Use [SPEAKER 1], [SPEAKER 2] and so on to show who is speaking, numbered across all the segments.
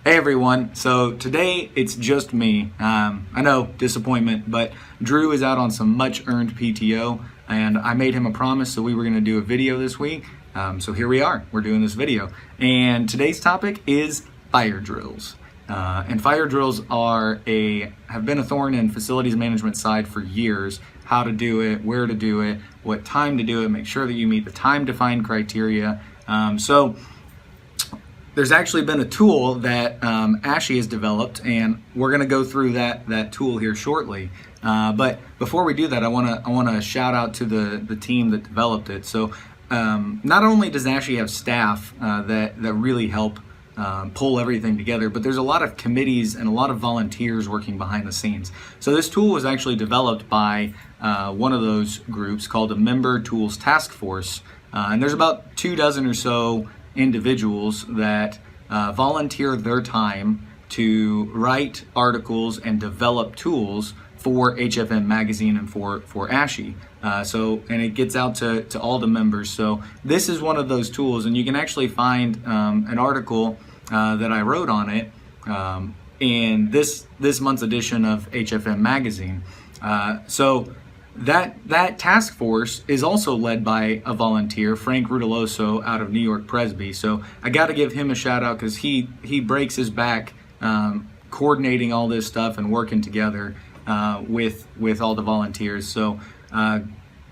[SPEAKER 1] Hey everyone, so today it's just me. I know, disappointment, but Drew is out on some much earned PTO and I made him a promise so we were going to do a video this week. So here we are, we're doing this video. And today's topic is fire drills. And fire drills have been a thorn in facilities management side for years. How to do it, where to do it, what time to do it, make sure that you meet the time defined criteria. There's actually been a tool that ASHE has developed, and we're going to go through that tool here shortly. But before we do that, I want to shout out to the team that developed it. So not only does ASHE have staff that really help pull everything together, but there's a lot of committees and a lot of volunteers working behind the scenes. So this tool was actually developed by one of those groups called a Member Tools Task Force, and there's about 24 or so individuals that volunteer their time to write articles and develop tools for HFM magazine and for ASHE. And it gets out to all the members. So this is one of those tools, and you can actually find an article that I wrote on it in this month's edition of HFM magazine. That task force is also led by a volunteer, Frank Rudoloso, out of New York Presby. So I got to give him a shout out because he breaks his back coordinating all this stuff and working together with all the volunteers. So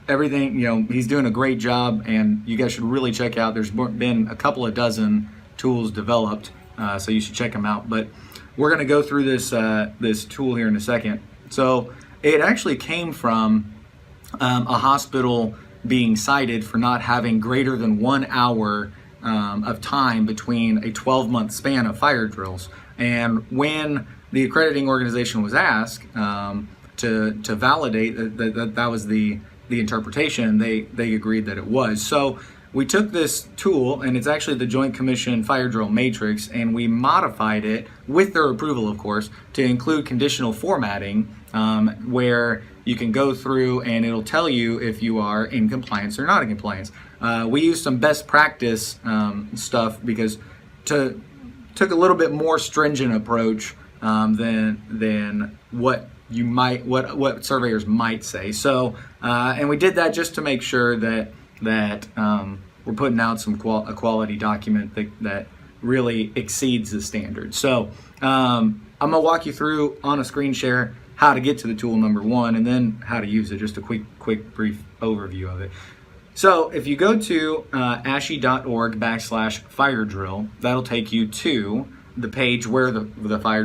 [SPEAKER 1] everything, he's doing a great job, and you guys should really check out. There's been a couple of dozen tools developed, so you should check them out. But we're going to go through this tool here in a second. So it actually came from a hospital being cited for not having greater than 1 hour of time between a 12-month span of fire drills. And when the accrediting organization was asked to validate that was the interpretation, they agreed that it was. So we took this tool, and it's actually the Joint Commission Fire Drill Matrix, and we modified it, with their approval of course, to include conditional formatting, where you can go through and it'll tell you if you are in compliance or not in compliance. We used some best practice stuff because took a little bit more stringent approach than what surveyors might say. So and we did that just to make sure that we're putting out a quality document that really exceeds the standard. So I'm gonna walk you through on a screen share how to get to the tool number one, and then how to use it, just a quick brief overview of it. So if you go to ashe.org/fire drill, that'll take you to the page where the fire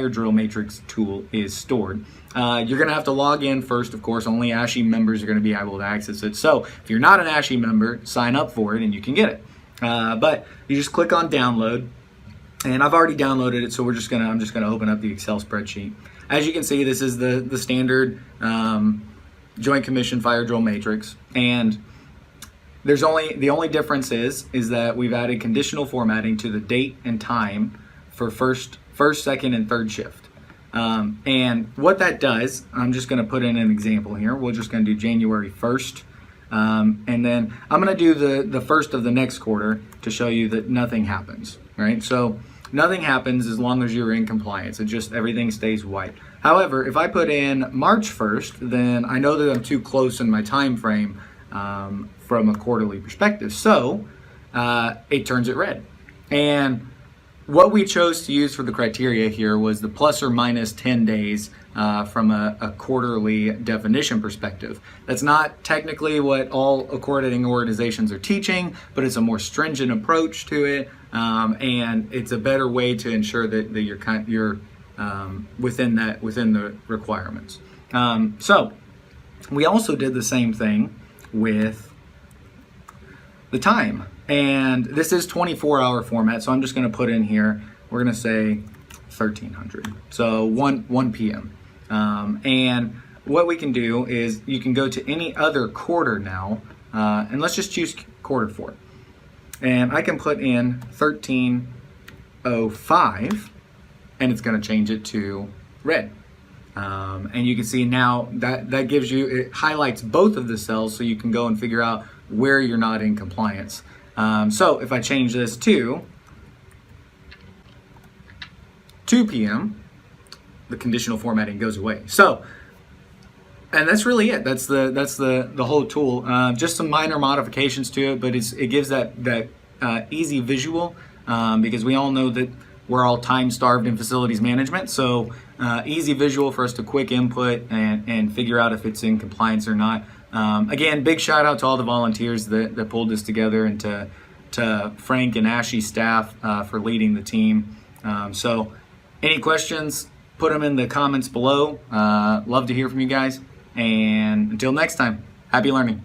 [SPEAKER 1] drill matrix tool is stored. You're going to have to log in first, of course. Only ASHE members are going to be able to access it. So if you're not an ASHE member, sign up for it and you can get it. But you just click on download, and I've already downloaded it, so I'm just going to open up the Excel spreadsheet. As you can see, this is the standard Joint Commission Fire Drill Matrix, and the only difference is that we've added conditional formatting to the date and time for first, second, and third shift. And what that does, I'm just going to put in an example here. We're just going to do January 1st, and then I'm going to do the first of the next quarter to show you that nothing happens, right? So nothing happens as long as you're in compliance. Everything stays white. However, if I put in March 1st, then I know that I'm too close in my time frame from a quarterly perspective. So it turns it red. And what we chose to use for the criteria here was the plus or minus 10 days from a quarterly definition perspective. That's not technically what all accrediting organizations are teaching, but it's a more stringent approach to it, and it's a better way to ensure that you're within the requirements. So we also did the same thing with the time, and this is 24-hour format, so I'm just going to put in here, we're going to say 1300, so 1 p.m. And what we can do is you can go to any other quarter now, and let's just choose quarter 4, and I can put in 1305, and it's going to change it to red. And you can see now that gives you, it highlights both of the cells, so you can go and figure out where you're not in compliance. So if I change this to 2 p.m., the conditional formatting goes away. So, and that's really it. That's the whole tool. Just some minor modifications to it, but it gives that easy visual, because we all know that we're all time starved in facilities management. So easy visual for us to quick input and figure out if it's in compliance or not. Again, big shout out to all the volunteers that pulled this together, and to Frank and ASHE staff for leading the team. So any questions, put them in the comments below. Love to hear from you guys. And until next time, happy learning.